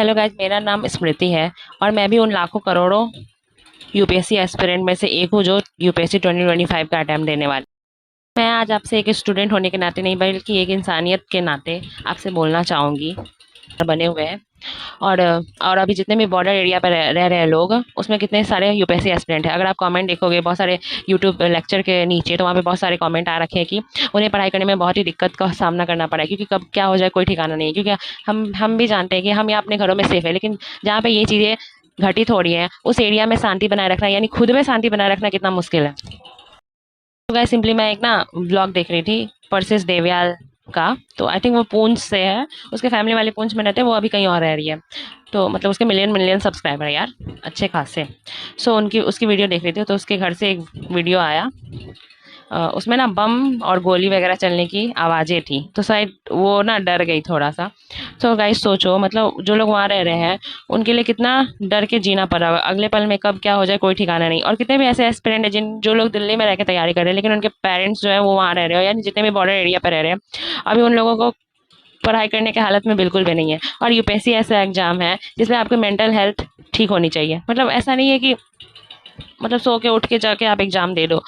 Hello guys, मेरा नाम स्मृति है और मैं भी उन लाखों करोड़ों यूपीएससी एस्पिरेंट में से एक हूँ जो यूपीएससी 2025 का अटैम्प्ट देने वाली। मैं आज आपसे एक स्टूडेंट होने के नाते नहीं बल्कि एक इंसानियत के नाते आपसे बोलना चाहूँगी। बने हुए हैं और अभी जितने भी बॉर्डर एरिया पर रह रहे हैं लोग, उसमें कितने सारे यूपीएससी एस्पिरेंट हैं। अगर आप कमेंट देखोगे बहुत सारे यूट्यूब लेक्चर के नीचे, तो वहाँ पे बहुत सारे कमेंट आ रखे हैं कि उन्हें पढ़ाई करने में बहुत ही दिक्कत का सामना करना पड़ा है, क्योंकि कब क्या हो जाए कोई ठिकाना नहीं है। क्योंकि हम भी जानते हैं कि हम यहाँ अपने घरों में सेफ है, लेकिन जहाँ पे ये चीज़ें घटित हो रही हैं उस एरिया में शांति बनाए रखना, यानी खुद में शांति बनाए रखना कितना मुश्किल है। तो गाइस, सिंपली मैं एक ना ब्लॉग देख रही थी परसिस देवयाल का, तो आई थिंक वो पूंछ से है, उसके फैमिली वाले पूंछ में रहते हैं, वो अभी कहीं और रह रही है। तो मतलब उसके मिलियन मिलियन सब्सक्राइबर है यार, अच्छे खासे। सो उसकी वीडियो देख रही थी, तो उसके घर से एक वीडियो आया, उसमें ना बम और गोली वगैरह चलने की आवाज़ें थी, तो शायद वो ना डर गई थोड़ा सा। तो गाइस सोचो, मतलब जो लोग वहाँ रह रहे हैं उनके लिए कितना डर के जीना पड़ रहा है, अगले पल में कब क्या हो जाए कोई ठिकाना नहीं। और कितने भी ऐसे एस्पिरेंट हैं जो लोग दिल्ली में रह के तैयारी कर रहे हैं, लेकिन उनके पेरेंट्स जो है वो वहाँ रह रहे हो, यानी जितने भी बॉर्डर एरिया पर रह रहे हैं, अभी उन लोगों को पढ़ाई करने के हालत में बिल्कुल भी नहीं है। और यूपीएससी ऐसा एग्जाम है जिसमें आपकी मेंटल हेल्थ ठीक होनी चाहिए। मतलब ऐसा नहीं है कि मतलब सो के उठ के जाके आप एग्ज़ाम दे दो,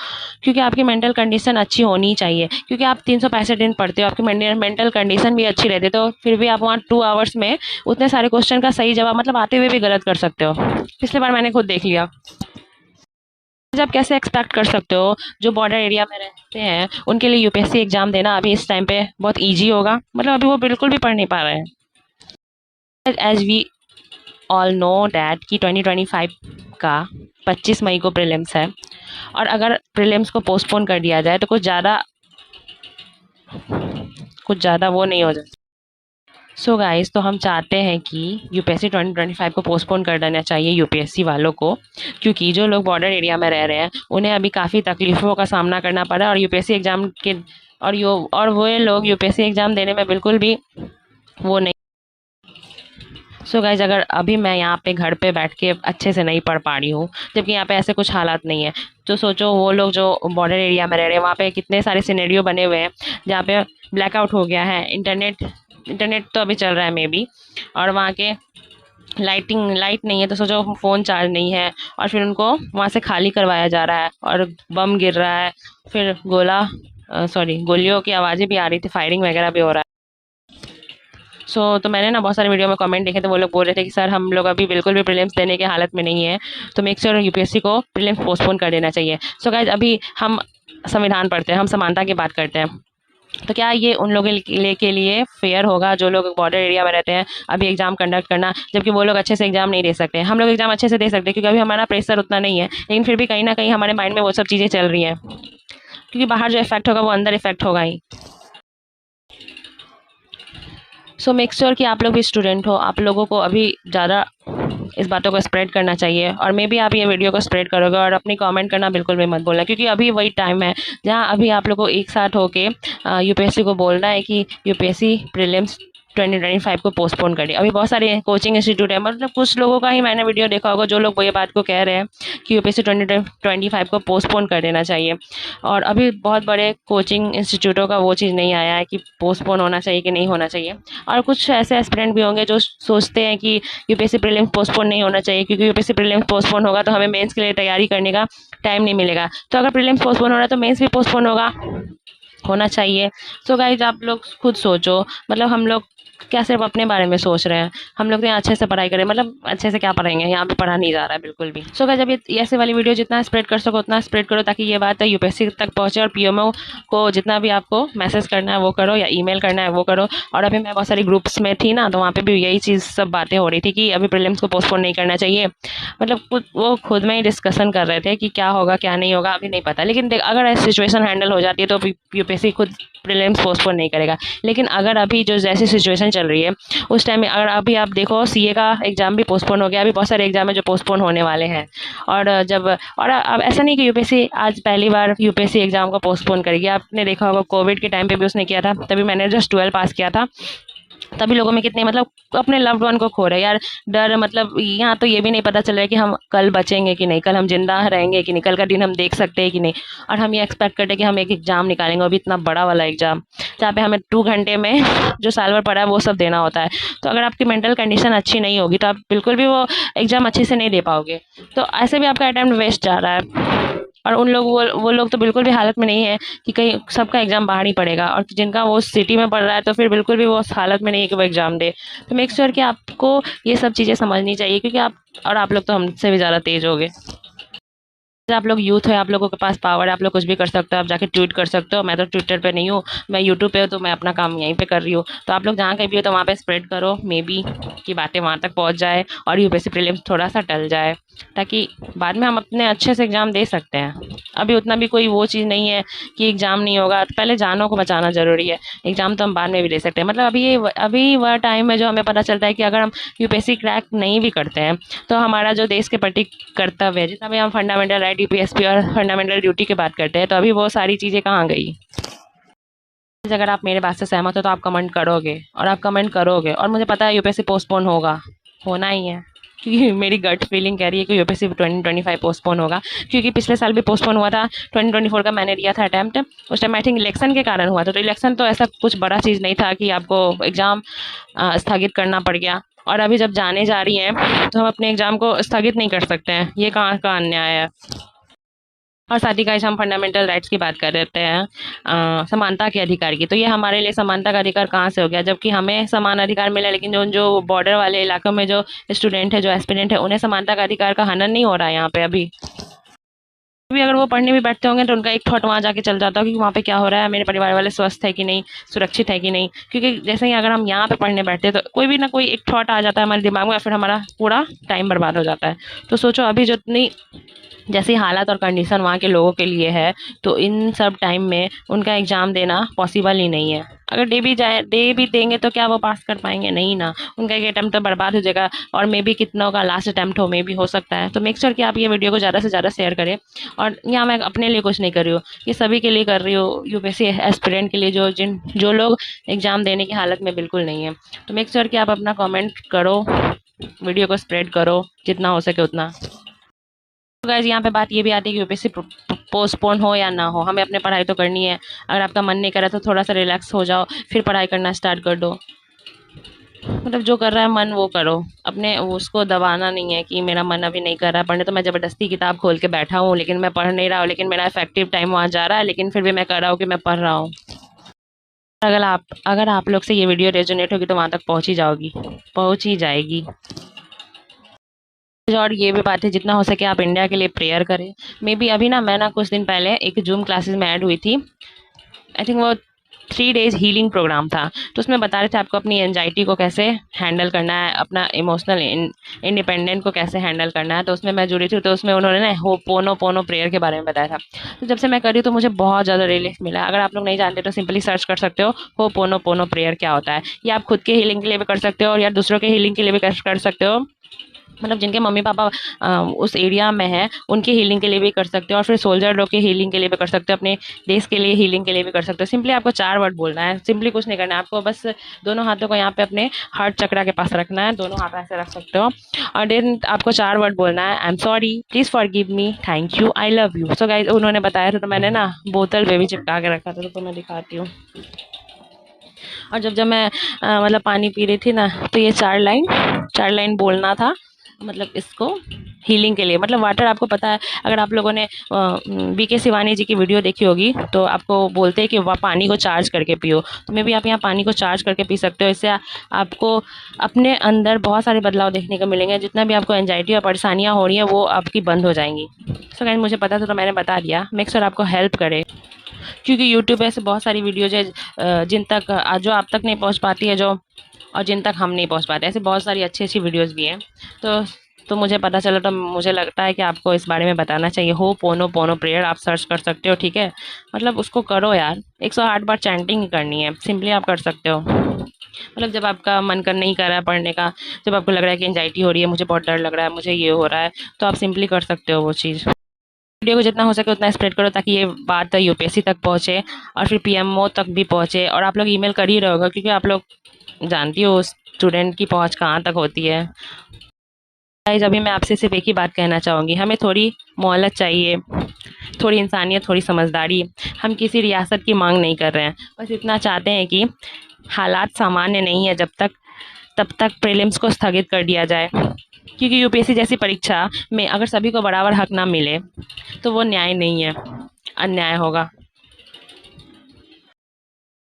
क्योंकि आपकी मेंटल कंडीशन अच्छी होनी चाहिए। क्योंकि आप 365 दिन पढ़ते हो, आपकी मेंटल कंडीशन भी अच्छी रहती है, तो फिर भी आप वहाँ 2 आवर्स में उतने सारे क्वेश्चन का सही जवाब मतलब आते हुए भी गलत कर सकते हो। पिछले बार मैंने खुद देख लिया। आप कैसे एक्सपेक्ट कर सकते हो जो बॉर्डर एरिया में रहते हैं उनके लिए यूपीएससी एग्ज़ाम देना अभी इस टाइम पे बहुत ईजी होगा? मतलब अभी वो बिल्कुल भी पढ़ नहीं पा रहे हैं। As we all know that कि 2025 का 25 मई को प्रीलिम्स है, और अगर प्रीलिम्स को पोस्टपोन कर दिया जाए तो कुछ ज़्यादा वो नहीं हो जाए। सो गाइस, तो हम चाहते हैं कि यूपीएससी 2025 को पोस्टपोन कर देना चाहिए यूपीएससी वालों को, क्योंकि जो लोग बॉर्डर एरिया में रह रहे हैं उन्हें अभी काफ़ी तकलीफ़ों का सामना करना पड़ा, और यूपीएससी एग्ज़ाम के और वो लोग यूपीएससी एग्ज़ाम देने में बिल्कुल भी वो नहीं। सो गाइज, अगर अभी मैं यहाँ पे घर पे बैठ के अच्छे से नहीं पढ़ पा रही हूँ, जबकि यहाँ पे ऐसे कुछ हालात नहीं है, तो सोचो वो लोग जो बॉर्डर एरिया में रह रहे हैं वहाँ पे कितने सारे सिनेरियो बने हुए हैं जहाँ पे ब्लैकआउट हो गया है, इंटरनेट तो अभी चल रहा है मे बी, और वहाँ के लाइट नहीं है, तो सोचो फ़ोन चार्ज नहीं है, और फिर उनको वहाँ से खाली करवाया जा रहा है और बम गिर रहा है, फिर गोलियों की आवाज़ें भी आ रही थी, फायरिंग वगैरह भी हो रहा है। तो मैंने ना बहुत सारे वीडियो में कमेंट देखे थे, वो लोग बोल रहे थे कि सर हम लोग अभी बिल्कुल भी प्रीलिम्स देने की हालत में नहीं है, तो मेक श्योर यूपीएससी को प्रीलिम्स पोस्टपोन कर देना चाहिए। सो गाइज, अभी हम संविधान पढ़ते हैं, हम समानता की बात करते हैं, तो क्या ये उन लोगों के लिए फेयर होगा जो लोग बॉर्डर एरिया में रहते हैं अभी एग्जाम कंडक्ट करना, जबकि वो लोग अच्छे से एग्जाम नहीं दे सकते? हम लोग एग्जाम अच्छे से दे सकते हैं क्योंकि अभी हमारा प्रेशर उतना नहीं है, लेकिन फिर भी कहीं ना कहीं हमारे माइंड में वो सब चीज़ें चल रही हैं, क्योंकि बाहर जो इफेक्ट होगा वो अंदर इफेक्ट होगा ही। सो मेक श्योर कि आप लोग भी स्टूडेंट हो, आप लोगों को अभी ज़्यादा इस बातों को स्प्रेड करना चाहिए, और मे बी आप ये वीडियो को स्प्रेड करोगे, और अपनी कमेंट करना बिल्कुल भी मत बोलना, क्योंकि अभी वही टाइम है जहाँ अभी आप लोगों को एक साथ होके यूपीएससी को बोलना है कि यूपीएससी प्रीलिम्स 2025 को पोस्टपोन करिए। अभी बहुत सारे कोचिंग इंस्टीट्यूट है, मतलब कुछ लोगों का ही मैंने वीडियो देखा होगा जो लोग ये बात को कह रहे हैं कि यूपीएससी 2025 को पोस्टपोन कर देना चाहिए, और अभी बहुत बड़े कोचिंग इंस्टीट्यूटों का वो चीज़ नहीं आया है कि पोस्टपोन होना चाहिए कि नहीं होना चाहिए। और कुछ ऐसे एस्पिरेंट भी होंगे जो सोचते हैं कि यूपीएससी प्रीलिम्स पोस्टपोन नहीं होना चाहिए, क्योंकि यूपीएससी प्रीलिम्स पोस्टपोन होगा तो हमें मेंस के लिए तैयारी करने का टाइम नहीं मिलेगा, तो अगर प्रीलिम्स पोस्टपोन हो रहा है तो मेंस भी पोस्टपोन होना चाहिए। सो गाइज, आप लोग खुद सोचो, मतलब हम लोग क्या सिर्फ अपने बारे में सोच रहे हैं? हम लोग तो यहाँ अच्छे से पढ़ाई करें, मतलब अच्छे से क्या पढ़ेंगे, यहाँ पे पढ़ा नहीं जा रहा है बिल्कुल भी। सो गाइज, जब ये ऐसे वाली वीडियो जितना स्प्रेड कर सको उतना स्प्रेड करो, ताकि ये बात यूपीएससी तक पहुँचे, और पीएमओ को जितना भी आपको मैसेज करना है वो करो, या ईमेल करना है वो करो। और अभी मैं बहुत सारी ग्रुप्स में थी ना, तो वहाँ पे भी यही चीज़ सब बातें हो रही थी कि अभी प्रीलिम्स को पोस्टपोन नहीं करना चाहिए। मतलब वो खुद में ही डिस्कशन कर रहे थे कि क्या होगा क्या नहीं होगा अभी नहीं पता, लेकिन अगर ऐसी सिचुएशन हैंडल हो जाती है तो यूपीएससी खुद प्रीलिम्स पोस्टपोन नहीं करेगा। लेकिन अगर अभी जो जैसी सिचुएशन चल रही है उस टाइम में, अगर अभी आप देखो सीए का एग्ज़ाम भी पोस्टपोन हो गया, अभी बहुत सारे एग्जाम है जो पोस्टपोन होने वाले हैं। और अब ऐसा नहीं कि यूपीएससी आज पहली बार यूपीएससी एग्ज़ाम को पोस्टपोन करेगी। आपने देखा होगा कोविड के टाइम पे भी उसने किया था, तभी मैंने जस्ट 12 पास किया था, तभी लोगों में कितने मतलब अपने लव्ड वन को खो रहे हैं यार, डर। मतलब यहाँ तो ये भी नहीं पता चल रहा है कि हम कल बचेंगे कि नहीं, कल हम जिंदा रहेंगे कि नहीं, कल का दिन हम देख सकते हैं कि नहीं, और हम ये एक्सपेक्ट करते हैं कि हम एक एग्ज़ाम निकालेंगे, वो भी इतना बड़ा वाला एग्ज़ाम। जहाँ पे हमें 2 घंटे में जो साल भर पढ़ा है वो सब देना होता है। तो अगर आपकी मेंटल कंडीशन अच्छी नहीं होगी तो आप बिल्कुल भी वो एग्ज़ाम अच्छे से नहीं दे पाओगे। तो ऐसे भी आपका अटेम्प्ट वेस्ट जा रहा है। और उन लोग वो लोग तो बिल्कुल भी हालत में नहीं है कि कहीं सबका एग्ज़ाम बाहर ही पड़ेगा, और जिनका वो सिटी में पढ़ रहा है तो फिर बिल्कुल भी वो उस हालत में नहीं है कि वो एग्ज़ाम दे। तो मेक श्योर कि आपको ये सब चीज़ें समझनी चाहिए, क्योंकि आप लोग तो हमसे भी ज़्यादा तेज़ होगे। आप लोग यूथ है, आप लोगों के पास पावर है, आप लोग कुछ भी कर सकते हो, आप जाके ट्वीट कर सकते हो। मैं तो ट्विटर पे नहीं हूँ, मैं यूट्यूब पे हूँ, तो मैं अपना काम यहीं पे कर रही हूँ। तो आप लोग जहाँ कहीं भी हो तो वहाँ पे स्प्रेड करो, मे बी कि बातें वहाँ तक पहुँच जाए और यूपीएससी प्रीलिम्स थोड़ा सा टल जाए, ताकि बाद में हम अपने अच्छे से एग्ज़ाम दे सकते हैं। अभी उतना भी कोई वो चीज़ नहीं है कि एग्ज़ाम नहीं होगा, तो पहले जानों को बचाना ज़रूरी है। एग्ज़ाम तो हम बाद में भी दे सकते हैं। मतलब अभी वह टाइम है जो हमें पता चलता है कि अगर हम यूपीएससी क्रैक नहीं भी करते हैं तो हमारा जो देश के प्रति कर्तव्य है, जितना भी हम फंडामेंटल राइट, यूपीएसपी और फंडामेंटल ड्यूटी की बात करते हैं, तो अभी वो सारी चीज़ें कहाँ गई। अगर आप मेरे बात से सहमत हो तो आप कमेंट करोगे, और आप कमेंट करोगे, और मुझे पता है यूपीएससी पोस्टपोन होगा, होना ही है, क्योंकि मेरी गट फीलिंग कह रही है कि यूपीएससी 2025 पोस्टपोन होगा। क्योंकि पिछले साल भी पोस्टपोन हुआ था, 2024 का मैंने दिया था अटैम्प्ट। उस टाइम आई थिंक इलेक्शन के कारण हुआ था, तो इलेक्शन तो ऐसा कुछ बड़ा चीज़ नहीं था कि आपको एग्ज़ाम स्थगित करना पड़ गया। और अभी जब जाने जा रही हैं तो हम अपने एग्ज़ाम को स्थगित नहीं कर सकते हैं, ये कहाँ का अन्याय है। और साथ ही गाइस हम फंडामेंटल राइट्स की बात कर रहे हैं, समानता के अधिकार की। तो ये हमारे लिए समानता का अधिकार कहाँ से हो गया, जबकि हमें समान अधिकार मिला, लेकिन जो जो बॉर्डर वाले इलाकों में जो स्टूडेंट है, जो एस्पिरेंट है, उन्हें समानता का अधिकार का हनन नहीं हो रहा है यहाँ पे अभी। अगर वो पढ़ने भी बैठते होंगे तो उनका एक थॉट वहाँ जाके चल जाता हो कि वहाँ पे क्या हो रहा है, मेरे परिवार वाले स्वस्थ है कि नहीं, सुरक्षित है कि नहीं। क्योंकि जैसे ही अगर हम यहाँ पे पढ़ने बैठते हैं तो कोई भी ना कोई एक थॉट आ जाता है हमारे दिमाग में, या फिर हमारा पूरा टाइम बर्बाद हो जाता है। तो सोचो अभी जो इतनी जैसी हालात और कंडीशन वहाँ के लोगों के लिए है, तो इन सब टाइम में उनका एग्ज़ाम देना पॉसिबल ही नहीं है। अगर दे भी देंगे तो क्या वो पास कर पाएंगे? नहीं ना, उनका एक अटैम्प्ट तो बर्बाद हो जाएगा, और मे बी कितनों का लास्ट अटैम्प्ट हो, मे बी हो सकता है। तो मेक श्योर कि आप ये वीडियो को ज़्यादा से ज़्यादा शेयर करें। और यहाँ मैं अपने लिए कुछ नहीं कर रही हूँ, ये सभी के लिए कर रही हूँ, यूपीएससी एस्पिरेंट के लिए, जो लोग एग्ज़ाम देने की हालत में बिल्कुल नहीं है। तो मेक श्योर कि आप अपना कॉमेंट करो, वीडियो को स्प्रेड करो जितना हो सके उतना। तो गाइस यहाँ पे बात ये भी आती है कि यूपीएससी पोस्टपोन हो या ना हो, हमें अपने पढ़ाई तो करनी है। अगर आपका मन नहीं कर रहा तो थोड़ा सा रिलैक्स हो जाओ, फिर पढ़ाई करना स्टार्ट कर दो। मतलब जो कर रहा है मन वो करो, अपने उसको दबाना नहीं है कि मेरा मन अभी नहीं कर रहा है पढ़ने, तो मैं ज़बरदस्ती किताब खोल के बैठा हूँ लेकिन मैं पढ़ नहीं रहा हूँ, लेकिन मेरा इफेक्टिव टाइम वहाँ जा रहा है, लेकिन फिर भी मैं कर रहा हूँ कि मैं पढ़ रहा हूँ। अगर आप लोग से ये वीडियो रेजोनेट होगी तो वहाँ तक पहुँच ही जाएगी। और ये भी बात है, जितना हो सके आप इंडिया के लिए प्रेयर करें। मे बी अभी ना मैं ना कुछ दिन पहले एक जूम क्लासेस में ऐड हुई थी, आई थिंक वो 3 डेज हीलिंग प्रोग्राम था। तो उसमें बता रहे थे आपको अपनी एंजाइटी को कैसे हैंडल करना है, अपना इमोशनल इंडिपेंडेंट को कैसे हैंडल करना है। तो उसमें मैं जुड़ी थी, तो उसमें उन्होंने ना हो पोनो पोनो प्रेयर के बारे में बताया था। तो जब से मैं करी तो मुझे बहुत ज़्यादा रिलीफ मिला। अगर आप लोग नहीं जानते तो सिंपली सर्च कर सकते हो पोनो पोनो प्रेयर क्या होता है। ये आप खुद के हीलिंग के लिए भी कर सकते हो और या दूसरों के हीलिंग के लिए भी कर सकते हो। मतलब जिनके मम्मी पापा उस एरिया में है उनकी हीलिंग के लिए भी कर सकते हो, और फिर सोल्जर लोग के हीलिंग के लिए भी कर सकते हो, अपने देश के लिए हीलिंग के लिए भी कर सकते हो। सिंपली आपको 4 वर्ड बोलना है, सिंपली कुछ नहीं करना है आपको, बस दोनों हाथों को यहाँ पे अपने हार्ट चक्रा के पास रखना है, दोनों हाथ ऐसे रख सकते हो, और देन आपको 4 वर्ड बोलना है, I am sorry, please forgive me, thank you, I love you. So guys उन्होंने बताया था, तो मैंने ना बोतल पे भी चिपका के रखा था, तो मैं दिखाती हूँ। और जब मैं मतलब पानी पी रही थी ना, तो ये 4 लाइन बोलना था, मतलब इसको हीलिंग के लिए। मतलब वाटर आपको पता है, अगर आप लोगों ने बीके शिवानी जी की वीडियो देखी होगी तो आपको बोलते हैं कि वह पानी को चार्ज करके पियो। तो मे भी आप यहाँ पानी को चार्ज करके पी सकते हो। इससे आपको अपने अंदर बहुत सारे बदलाव देखने को मिलेंगे, जितना भी आपको एंजाइटी और परेशानियाँ हो रही हैं वो आपकी बंद हो जाएंगी। सो गाइस मुझे पता था तो मैंने बता दिया, मेक श्योर आपको हेल्प करे, क्योंकि यूट्यूब पे ऐसे बहुत सारी वीडियोज है जिन तक जो आप तक नहीं पहुंच पाती है, जो और जिन तक हम नहीं पहुंच पाते, ऐसे बहुत सारी अच्छी अच्छी वीडियोस भी हैं। तो मुझे पता चला, तो मुझे लगता है कि आपको इस बारे में बताना चाहिए। हो पोनो पोनो प्रेयर आप सर्च कर सकते हो, ठीक है। मतलब उसको करो यार, 108 बार चैंटिंग करनी है, सिंपली आप कर सकते हो। मतलब जब आपका मन कर नहीं कर रहा है पढ़ने का, जब आपको लग रहा है कि एंजाइटी हो रही है, मुझे बहुत डर लग रहा है, मुझे ये हो रहा है, तो आप सिंपली कर सकते हो वो चीज़। वीडियो को जितना हो सके उतना स्प्रेड करो, ताकि ये बात यूपीएससी तक पहुँचे और फिर पीएमओ तक भी पहुँचे। और आप लोग ईमेल कर ही रहे होगा, क्योंकि आप लोग जानती हो स्टूडेंट की पहुँच कहाँ तक होती है। गाइस अभी मैं आपसे सिर्फ एक ही बात कहना चाहूँगी, हमें थोड़ी मोहलत चाहिए, थोड़ी इंसानियत, थोड़ी समझदारी। हम किसी रियासत की मांग नहीं कर रहे हैं, बस इतना चाहते हैं कि हालात सामान्य नहीं है तब तक प्रीलिम्स को स्थगित कर दिया जाए, क्योंकि यूपीएससी जैसी परीक्षा में अगर सभी को बराबर हक ना मिले तो वो न्याय नहीं है, अन्याय होगा।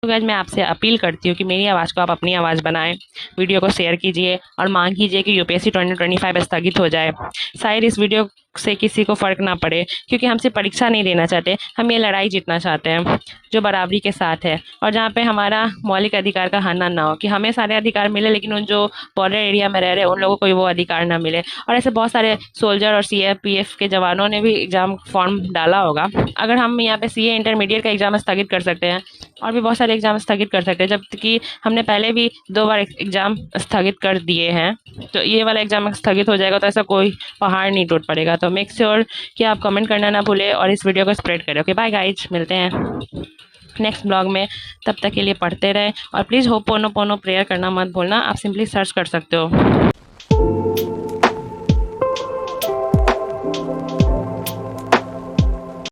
तो गाइस मैं आपसे अपील करती हूँ कि मेरी आवाज़ को आप अपनी आवाज़ बनाएं, वीडियो को शेयर कीजिए और मांग कीजिए कि यूपीएससी 2025 स्थगित हो जाए। शायद इस वीडियो से किसी को फ़र्क ना पड़े, क्योंकि हम सिर्फ परीक्षा नहीं देना चाहते, हम ये लड़ाई जीतना चाहते हैं जो बराबरी के साथ है, और जहाँ पे हमारा मौलिक अधिकार का हनन ना हो, कि हमें सारे अधिकार मिले लेकिन उन जो बॉर्डर एरिया में रह रहे हैं उन लोगों को वो अधिकार ना मिले। और ऐसे बहुत सारे सोल्जर और सीआरपीएफ के जवानों ने भी एग्ज़ाम फॉर्म डाला होगा। अगर हम यहाँ पे सीए इंटरमीडिएट का एग्ज़ाम स्थगित कर सकते हैं और भी बहुत सारे एग्ज़ाम स्थगित कर सकते हैं, जबकि हमने पहले भी 2 बार एग्ज़ाम स्थगित कर दिए हैं, तो ये वाला एग्ज़ाम स्थगित हो जाएगा तो ऐसा कोई पहाड़ नहीं टूट पड़ेगा। तो मेक श्योर कि आप कमेंट करना ना भूलें और इस वीडियो को स्प्रेड करें। ओके बाय गाइज, मिलते हैं नेक्स्ट ब्लॉग में। तब तक के लिए पढ़ते रहें और प्लीज़ होपोनोपोनो प्रेयर करना मत भूलना, आप सिंपली सर्च कर सकते हो।